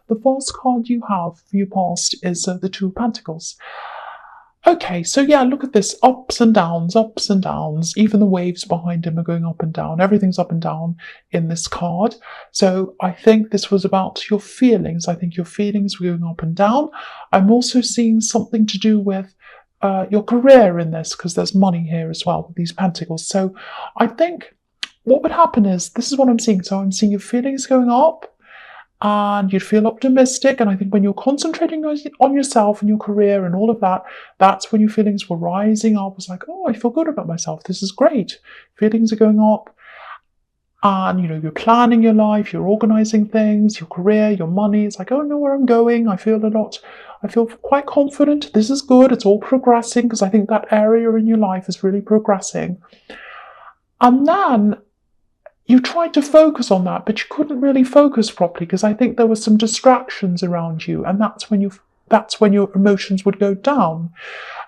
The first card you have for your past is the Two of Pentacles. Okay, so yeah, look at this. Ups and downs, ups and downs. Even the waves behind him are going up and down. Everything's up and down in this card. So I think this was about your feelings. I think your feelings were going up and down. I'm also seeing something to do with your career in this, because there's money here as well with these pentacles. So I think what would happen is, this is what I'm seeing. So I'm seeing your feelings going up, and you'd feel optimistic. And I think when you're concentrating on yourself and your career and all of that, that's when your feelings were rising up. It's like, oh, I feel good about myself. This is great. Feelings are going up. And, you're planning your life, you're organizing things, your career, your money. It's like, oh, I know where I'm going. I feel quite confident. This is good. It's all progressing, because I think that area in your life is really progressing. And then you tried to focus on that, but you couldn't really focus properly, because I think there were some distractions around you, and that's when your emotions would go down.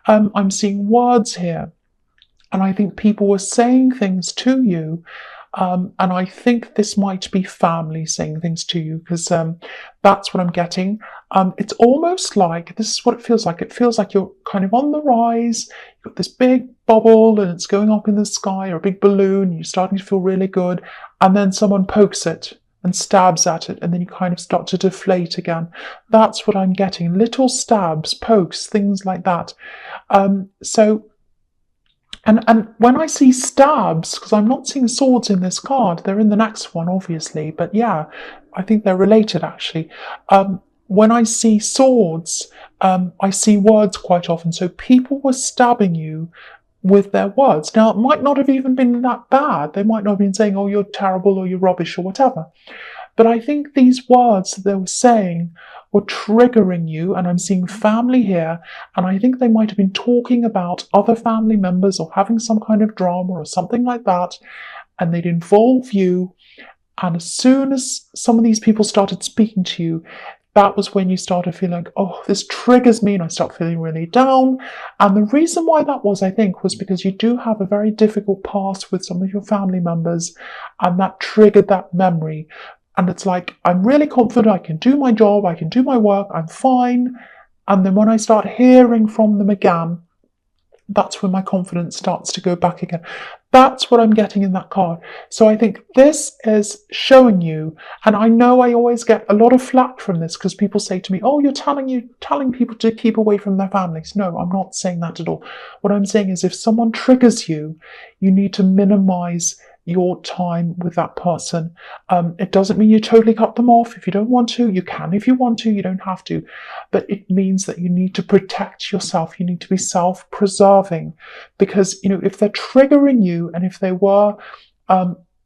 I'm seeing words here, and I think people were saying things to you, and I think this might be family saying things to you, because that's what I'm getting. It's almost like, this is what it feels like. It feels like you're kind of on the rise. You've got this big bubble and it's going up in the sky, or a big balloon. You're starting to feel really good. And then someone pokes it and stabs at it, and then you kind of start to deflate again. That's what I'm getting. Little stabs, pokes, things like that. And when I see stabs, because I'm not seeing swords in this card, they're in the next one, obviously, but yeah, I think they're related, actually. When I see swords, I see words quite often. So people were stabbing you with their words. Now, it might not have even been that bad. They might not have been saying, oh, you're terrible, or you're rubbish, or whatever. But I think these words that they were saying were triggering you, and I'm seeing family here, and I think they might have been talking about other family members or having some kind of drama or something like that, and they'd involve you. And as soon as some of these people started speaking to you, that was when you started feeling, oh, this triggers me, and I start feeling really down. And the reason why that was, I think, was because you do have a very difficult past with some of your family members, and that triggered that memory. And it's like, I'm really confident, I can do my job, I can do my work, I'm fine. And then when I start hearing from them again, that's when my confidence starts to go back again. That's what I'm getting in that card. So I think this is showing you, and I know I always get a lot of flack from this, because people say to me, oh, you're telling people to keep away from their families. No, I'm not saying that at all. What I'm saying is, if someone triggers you, you need to minimize your time with that person. It doesn't mean you totally cut them off. If you don't want to, you can. If you want to, you don't have to. But it means that you need to protect yourself. You need to be self-preserving, because if they're triggering you, and if they were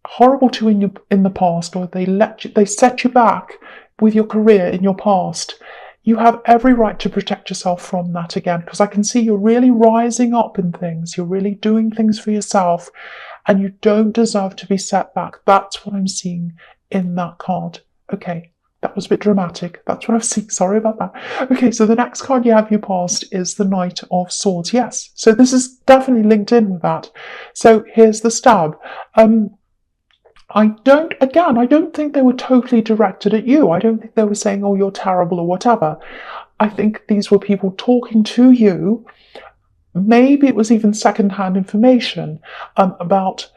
horrible to you in the past, or they set you back with your career in your past, you have every right to protect yourself from that again, because I can see you're really rising up in things. You're really doing things for yourself, and you don't deserve to be set back. That's what I'm seeing in that card. Okay, that was a bit dramatic. That's what I've seen. Sorry about that. Okay, so the next card you have your past is the Knight of Swords. Yes, so this is definitely linked in with that. So here's the stab. I don't think they were totally directed at you. I don't think they were saying, oh, you're terrible or whatever. I think these were people talking to you. Maybe it was even secondhand information about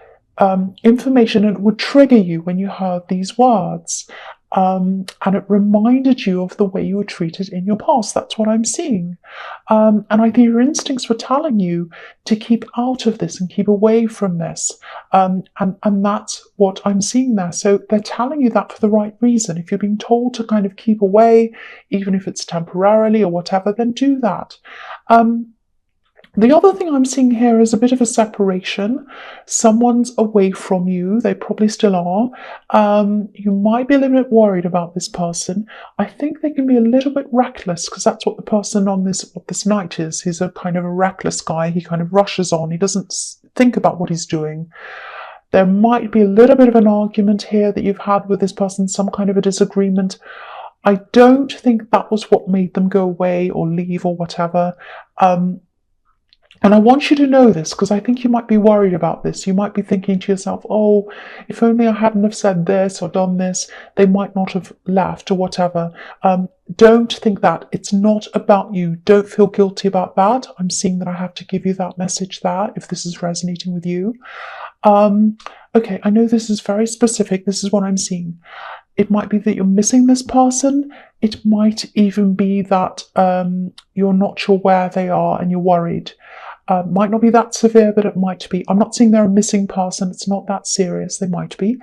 information, and it would trigger you when you heard these words. And it reminded you of the way you were treated in your past. That's what I'm seeing. And I think your instincts were telling you to keep out of this and keep away from this. And that's what I'm seeing there. So they're telling you that for the right reason. If you're being told to kind of keep away, even if it's temporarily or whatever, then do that. The other thing I'm seeing here is a bit of a separation. Someone's away from you. They probably still are. You might be a little bit worried about this person. I think they can be a little bit reckless, because that's what the person on this knight is. He's a kind of a reckless guy. He kind of rushes on. He doesn't think about what he's doing. There might be a little bit of an argument here that you've had with this person, some kind of a disagreement. I don't think that was what made them go away or leave or whatever. And I want you to know this because I think you might be worried about this. You might be thinking to yourself, oh, if only I hadn't have said this or done this, they might not have left or whatever. Don't think that. It's not about you. Don't feel guilty about that. I'm seeing that I have to give you that message there if this is resonating with you. Okay, I know this is very specific. This is what I'm seeing. It might be that you're missing this person. It might even be that you're not sure where they are and you're worried. Might not be that severe, but it might be. I'm not saying they're a missing person. It's not that serious. They might be.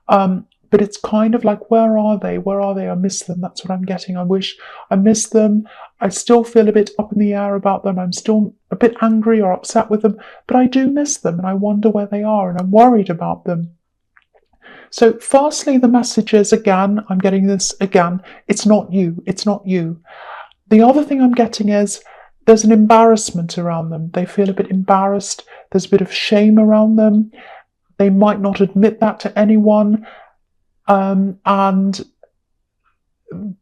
But it's kind of like, where are they? Where are they? I miss them. That's what I'm getting. I wish I missed them. I still feel a bit up in the air about them. I'm still a bit angry or upset with them, but I do miss them and I wonder where they are and I'm worried about them. So firstly, the message is, again, I'm getting this again, it's not you. It's not you. The other thing I'm getting is there's an embarrassment around them. They feel a bit embarrassed. There's a bit of shame around them. They might not admit that to anyone. And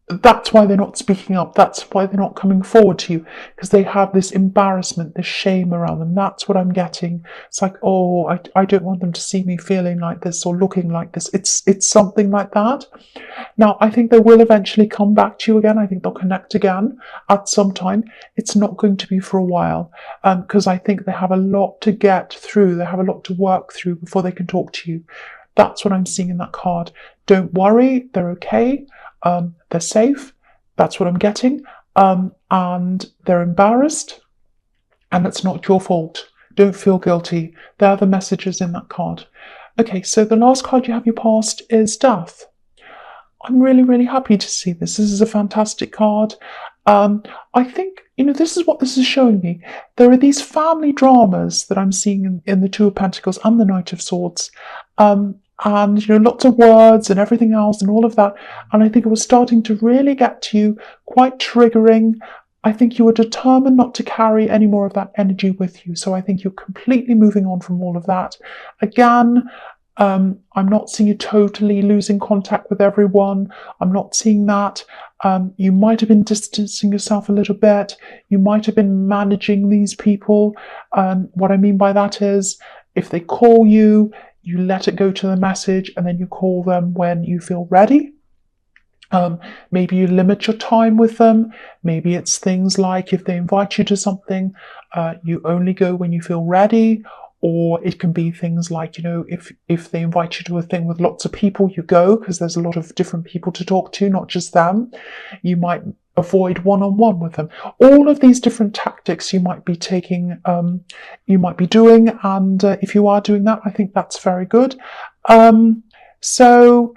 that's why they're not speaking up. That's why they're not coming forward to you, because they have this embarrassment, this shame around them. That's what I'm getting. It's like, oh, I don't want them to see me feeling like this or looking like this. It's something like that. Now, I think they will eventually come back to you again. I think they'll connect again at some time. It's not going to be for a while, because I think they have a lot to get through. They have a lot to work through before they can talk to you. That's what I'm seeing in that card. Don't worry, they're okay. They're safe. That's what I'm getting. And they're embarrassed. And it's not your fault. Don't feel guilty. They're the messages in that card. Okay, so the last card you have your past is Death. I'm really, really happy to see this. This is a fantastic card. I think, this is what this is showing me. There are these family dramas that I'm seeing in the Two of Pentacles and the Knight of Swords. And lots of words and everything else and all of that. And I think it was starting to really get to you, quite triggering. I think you were determined not to carry any more of that energy with you. So I think you're completely moving on from all of that. Again, I'm not seeing you totally losing contact with everyone. I'm not seeing that. You might have been distancing yourself a little bit. You might have been managing these people. What I mean by that is, if they call you, you let it go to the message and then you call them when you feel ready. Maybe you limit your time with them. Maybe it's things like if they invite you to something, you only go when you feel ready. Or it can be things like, if they invite you to a thing with lots of people, you go because there's a lot of different people to talk to, not just them. You might avoid one-on-one with them. All of these different tactics you might be taking, you might be doing. And if you are doing that, I think that's very good. So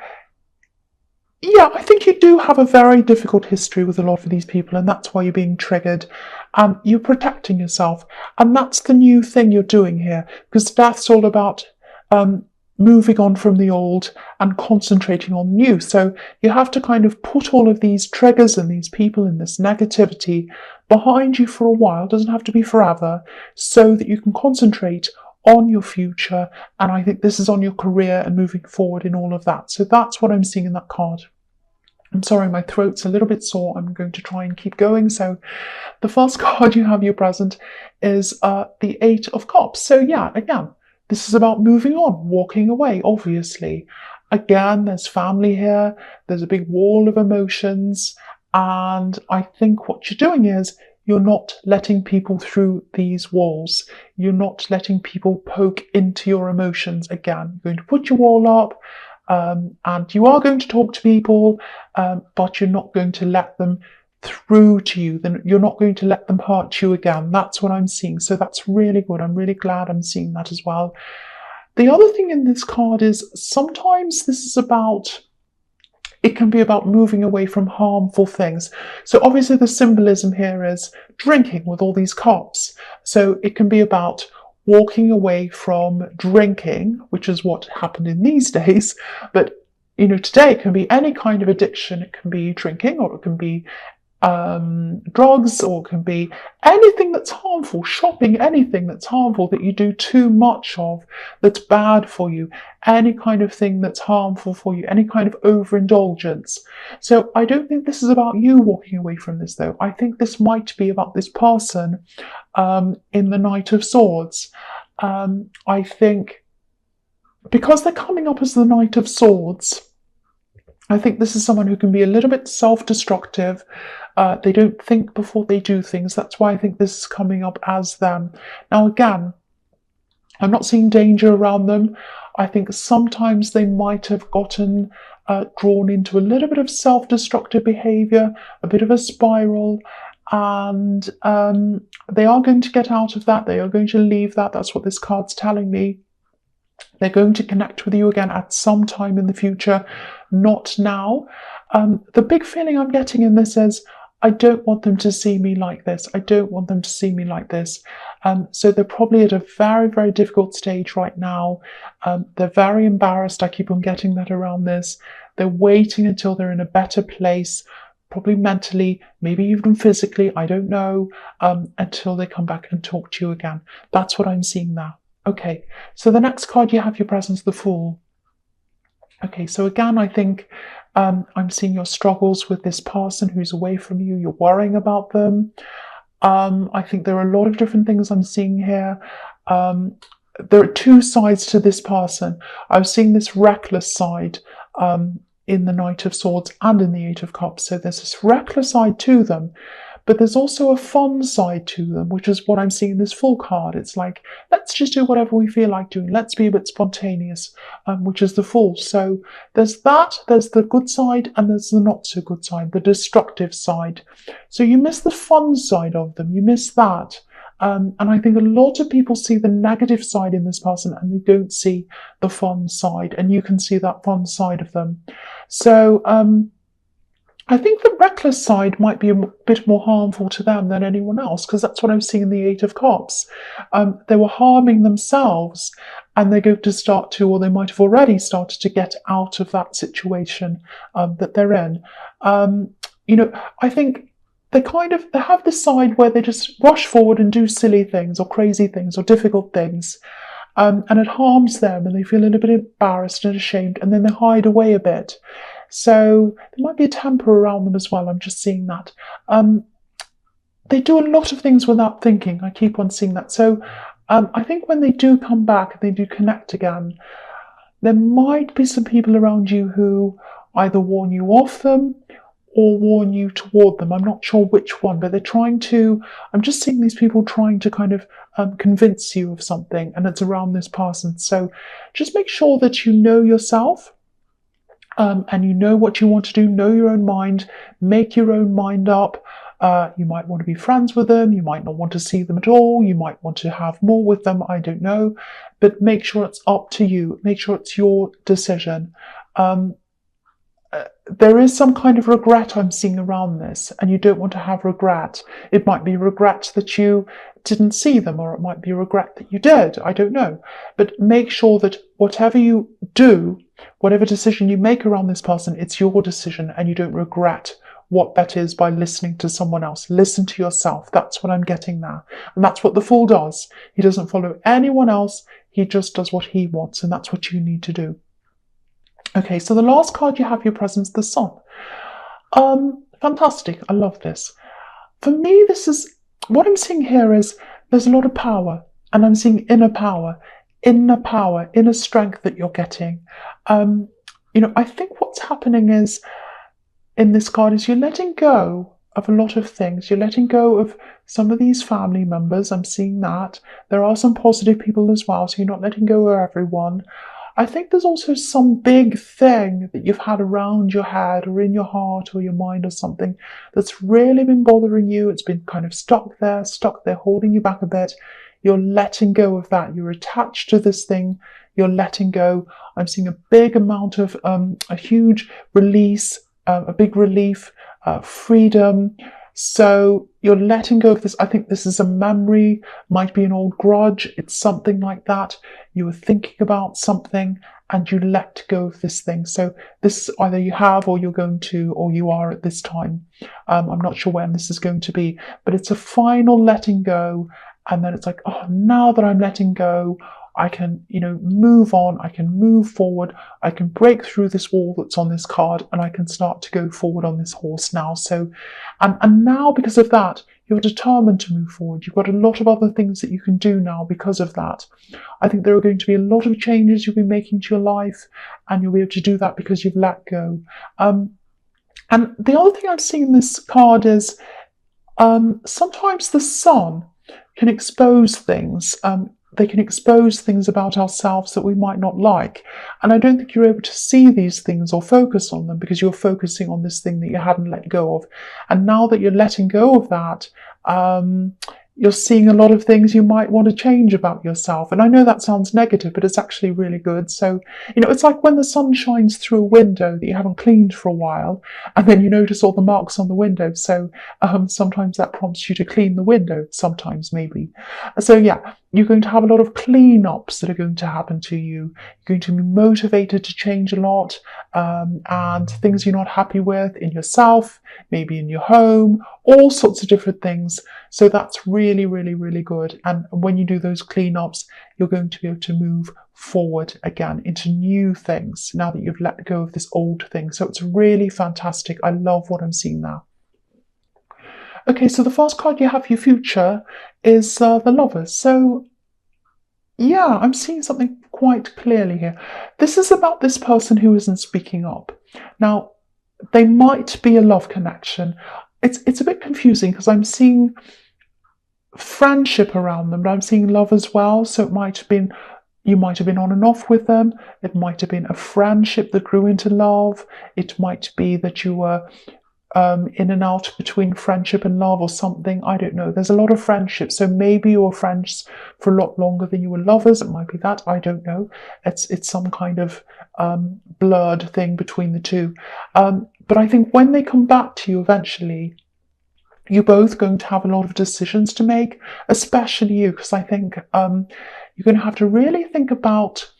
yeah, I think you do have a very difficult history with a lot of these people, and that's why you're being triggered. You're protecting yourself, and that's the new thing you're doing here, because Death's all about moving on from the old and concentrating on new. So you have to kind of put all of these triggers and these people and this negativity behind you for a while. It doesn't have to be forever, so that you can concentrate on your future. And I think this is on your career and moving forward in all of that. So that's what I'm seeing in that card. I'm sorry, my throat's a little bit sore. I'm going to try and keep going. So the first card you have your present is the Eight of Cups. So yeah, again, this is about moving on, walking away, obviously. Again, there's family here. There's a big wall of emotions. And I think what you're doing is you're not letting people through these walls. You're not letting people poke into your emotions again. You're going to put your wall up, and you are going to talk to people, but you're not going to let them through to you. Then you're not going to let them hurt you again. That's what I'm seeing. So that's really good. I'm really glad I'm seeing that as well. The other thing in this card is sometimes this is about, it can be about moving away from harmful things. So obviously the symbolism here is drinking with all these cups. So it can be about walking away from drinking, which is what happened in these days. But, today it can be any kind of addiction. It can be drinking, or it can be drugs, or it can be anything that's harmful, shopping, anything that's harmful that you do too much of, that's bad for you, any kind of thing that's harmful for you, any kind of overindulgence. So I don't think this is about you walking away from this, though. I think this might be about this person in the Knight of Swords. I think because they're coming up as the Knight of Swords, I think this is someone who can be a little bit self-destructive. They don't think before they do things. That's why I think this is coming up as them. Now, again, I'm not seeing danger around them. I think sometimes they might have gotten drawn into a little bit of self-destructive behavior, a bit of a spiral, and they are going to get out of that. They are going to leave that. That's what this card's telling me. They're going to connect with you again at some time in the future, not now. The big feeling I'm getting in this is, I don't want them to see me like this. I don't want them to see me like this. So they're probably at a very, very difficult stage right now. They're very embarrassed. I keep on getting that around this. They're waiting until they're in a better place, probably mentally, maybe even physically, I don't know, until they come back and talk to you again. That's what I'm seeing now. Okay, so the next card you have your presence, the Fool. Okay, so again, I think I'm seeing your struggles with this person who's away from you. You're worrying about them. I think there are a lot of different things I'm seeing here. There are two sides to this person. I was seeing this reckless side in the Knight of Swords and in the Eight of Cups. So there's this reckless side to them. But there's also a fun side to them, which is what I'm seeing in this Fool card. It's like, let's just do whatever we feel like doing. Let's be a bit spontaneous, which is the Fool. So there's that, there's the good side, and there's the not so good side, the destructive side. So you miss the fun side of them. You miss that. And I think a lot of people see the negative side in this person and they don't see the fun side. And you can see that fun side of them. So, I think the reckless side might be a bit more harmful to them than anyone else, because that's what I'm seeing in the Eight of Cups. They were harming themselves, and they're going to start to, or they might have already started to get out of that situation that they're in. I think they have this side where they just rush forward and do silly things or crazy things or difficult things. And it harms them, and they feel a little bit embarrassed and ashamed, and then they hide away a bit. So there might be a temper around them as well. I'm just seeing that. They do a lot of things without thinking. I keep on seeing that. So I think when they do come back and they do connect again, there might be some people around you who either warn you off them or warn you toward them. I'm not sure which one, but I'm just seeing these people trying to kind of convince you of something, and it's around this person. So just make sure that you know yourself. And you know what you want to do, know your own mind, make your own mind up. You might want to be friends with them, you might not want to see them at all, you might want to have more with them, I don't know. But make sure it's up to you, make sure it's your decision. There is some kind of regret I'm seeing around this, and you don't want to have regret. It might be regret that you didn't see them, or it might be regret that you did, I don't know. But make sure that whatever you do, whatever decision you make around this person, it's your decision, and you don't regret what that is by listening to someone else. Listen to yourself. That's what I'm getting now. And that's what the Fool does. He doesn't follow anyone else. He just does what he wants, and that's what you need to do. Okay, so the last card you have your presence, the Sun. Fantastic. I love this. For me, what I'm seeing here is there's a lot of power, and I'm seeing inner power, inner strength that you're getting. I think what's happening is, in this card, is you're letting go of a lot of things. You're letting go of some of these family members. I'm seeing that. There are some positive people as well, so you're not letting go of everyone. I think there's also some big thing that you've had around your head or in your heart or your mind or something that's really been bothering you. It's been kind of stuck there, holding you back a bit. You're letting go of that. You're attached to this thing. You're letting go. I'm seeing a big amount of, a huge release, a big relief, freedom. So you're letting go of this. I think this is a memory, might be an old grudge. It's something like that. You were thinking about something and you let go of this thing. So this either you have or you're going to, or you are at this time. I'm not sure when this is going to be, but it's a final letting go. And then it's like, oh, now that I'm letting go, I can, move on, I can move forward, I can break through this wall that's on this card, and I can start to go forward on this horse now. So, and now because of that, you're determined to move forward. You've got a lot of other things that you can do now because of that. I think there are going to be a lot of changes you'll be making to your life, and you'll be able to do that because you've let go. And the other thing I've seen in this card is sometimes the sun can expose things. They can expose things about ourselves that we might not like. And I don't think you're able to see these things or focus on them because you're focusing on this thing that you hadn't let go of. And now that you're letting go of that, you're seeing a lot of things you might want to change about yourself. And I know that sounds negative, but it's actually really good. So, it's like when the sun shines through a window that you haven't cleaned for a while, and then you notice all the marks on the window. So sometimes that prompts you to clean the window, sometimes maybe. So yeah, you're going to have a lot of cleanups that are going to happen to you. You're going to be motivated to change a lot, and things you're not happy with in yourself, maybe in your home, all sorts of different things. So that's really, really, really good. And when you do those cleanups, you're going to be able to move forward again into new things now that you've let go of this old thing. So it's really fantastic. I love what I'm seeing now. Okay, so the first card you have for your future is the Lovers. So yeah, I'm seeing something quite clearly here. This is about this person who isn't speaking up. Now, they might be a love connection. It's a bit confusing because I'm seeing friendship around them, but I'm seeing love as well. So it might have been, you might have been on and off with them. It might have been a friendship that grew into love. It might be that you were in and out between friendship and love or something. I don't know. There's a lot of friendship. So maybe you were friends for a lot longer than you were lovers. It might be that. I don't know. It's some kind of blurred thing between the two. But I think when they come back to you eventually, you're both going to have a lot of decisions to make, especially you, because I think you're going to have to really think about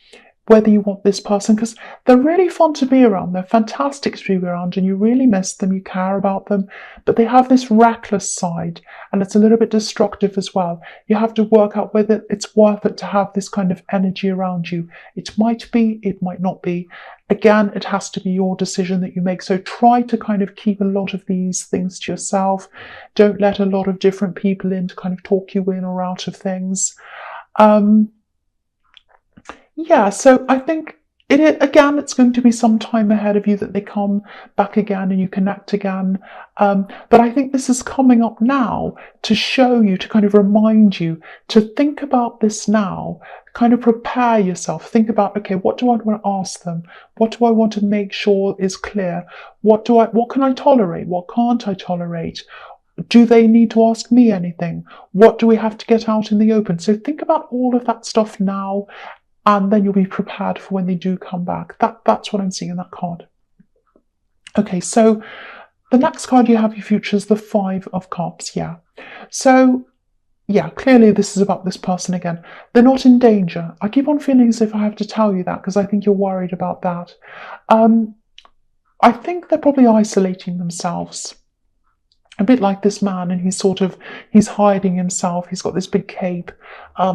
whether you want this person, because they're really fun to be around. They're fantastic to be around and you really miss them, you care about them, but they have this reckless side and it's a little bit destructive as well. You have to work out whether it's worth it to have this kind of energy around you. It might be, it might not be. Again, it has to be your decision that you make. So try to kind of keep a lot of these things to yourself. Don't let a lot of different people in to kind of talk you in or out of things. Yeah, so I think it's going to be some time ahead of you that they come back again and you connect again. But I think this is coming up now to show you, to kind of remind you to think about this now, kind of prepare yourself. Think about, okay, what do I want to ask them? What do I want to make sure is clear? What can I tolerate? What can't I tolerate? Do they need to ask me anything? What do we have to get out in the open? So think about all of that stuff now, and then you'll be prepared for when they do come back. That's what I'm seeing in that card. Okay, so the next card you have your future is the Five of Cups. Yeah. So, yeah, clearly this is about this person again. They're not in danger. I keep on feeling as if I have to tell you that because I think you're worried about that. I think they're probably isolating themselves. A bit like this man, and he's hiding himself. He's got this big cape.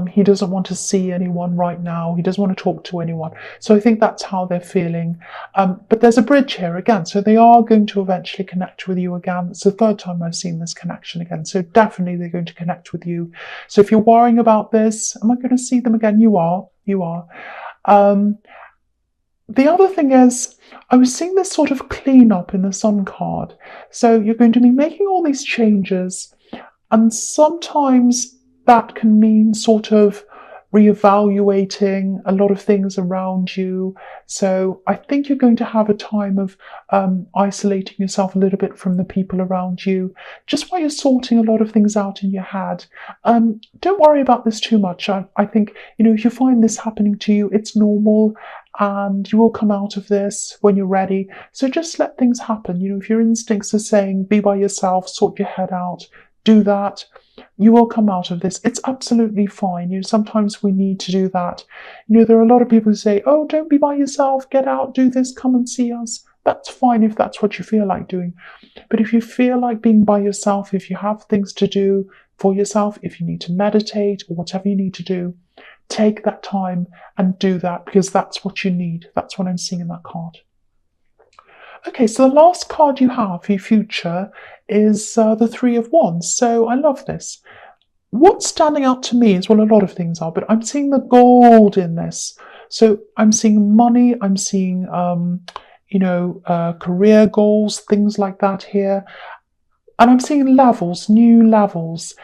He doesn't want to see anyone right now. He doesn't want to talk to anyone. So I think that's how they're feeling. But there's a bridge here again. So they are going to eventually connect with you again. It's the third time I've seen this connection again. So definitely they're going to connect with you. So if you're worrying about this, am I going to see them again? You are. The other thing is, I was seeing this sort of cleanup in the Sun card. So you're going to be making all these changes, and sometimes that can mean sort of reevaluating a lot of things around you. So I think you're going to have a time of isolating yourself a little bit from the people around you, just while you're sorting a lot of things out in your head. Don't worry about this too much. I think, if you find this happening to you, it's normal and you will come out of this when you're ready. So just let things happen. If your instincts are saying be by yourself, sort your head out, do that. You will come out of this. It's absolutely fine. Sometimes we need to do that. There are a lot of people who say, oh, don't be by yourself, get out, do this, come and see us. That's fine if that's what you feel like doing. But if you feel like being by yourself, if you have things to do for yourself, if you need to meditate or whatever you need to do, take that time and do that, because that's what you need. That's what I'm seeing in that card. Okay, so the last card you have for your future is the Three of Wands. So I love this. What's standing out to me is, well, a lot of things are, but I'm seeing the gold in this. So I'm seeing money, I'm seeing, career goals, things like that here. And I'm seeing levels, new levels.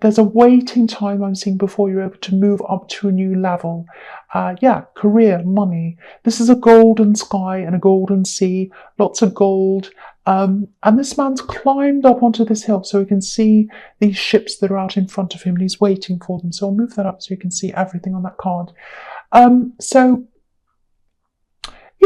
There's a waiting time I'm seeing before you're able to move up to a new level. Career, money. This is a golden sky and a golden sea, lots of gold. And this man's climbed up onto this hill so he can see these ships that are out in front of him and he's waiting for them. So I'll move that up so you can see everything on that card.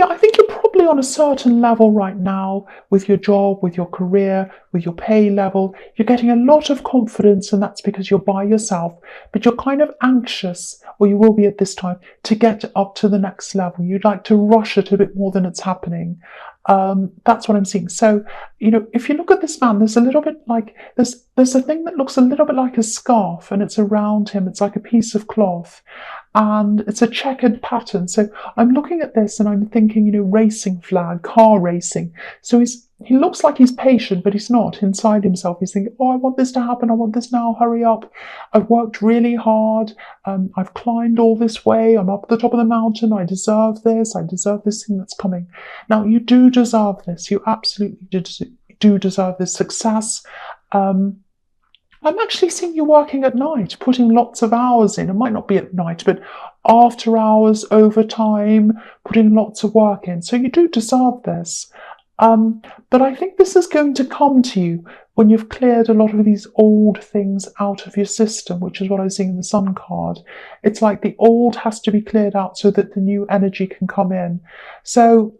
I think you're probably on a certain level right now with your job, with your career, with your pay level. You're getting a lot of confidence, and that's because you're by yourself, but you're kind of anxious, or you will be at this time, to get up to the next level. You'd like to rush it a bit more than it's happening. That's what I'm seeing. So, if you look at this man, there's a little bit like, there's a thing that looks a little bit like a scarf, and it's around him. It's like a piece of cloth. And it's a checkered pattern. So I'm looking at this and I'm thinking, racing flag, car racing. So he looks like he's patient, but he's not. Inside himself, he's thinking, oh, I want this to happen. I want this now. Hurry up. I've worked really hard. I've climbed all this way. I'm up at the top of the mountain. I deserve this. I deserve this thing that's coming. Now, you do deserve this. You absolutely do deserve this success. I'm actually seeing you working at night, putting lots of hours in. It might not be at night, but after hours, overtime, putting lots of work in. So you do deserve this. But I think this is going to come to you when you've cleared a lot of these old things out of your system, which is what I was seeing in the Sun card. It's like the old has to be cleared out so that the new energy can come in. So,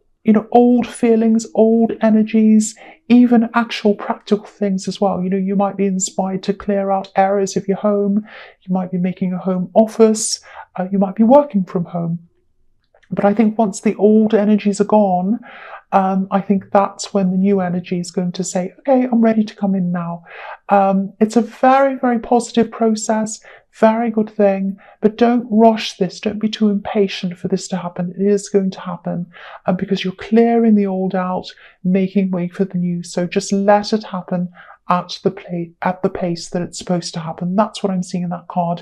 old feelings, old energies, even actual practical things as well. You might be inspired to clear out areas of your home. You might be making a home office. You might be working from home. But I think once the old energies are gone, I think that's when the new energy is going to say, okay, I'm ready to come in now. It's a very, very positive process, very good thing, but don't rush this. Don't be too impatient for this to happen. It is going to happen because you're clearing the old out, making way for the new. So just let it happen at the pace that it's supposed to happen. That's what I'm seeing in that card.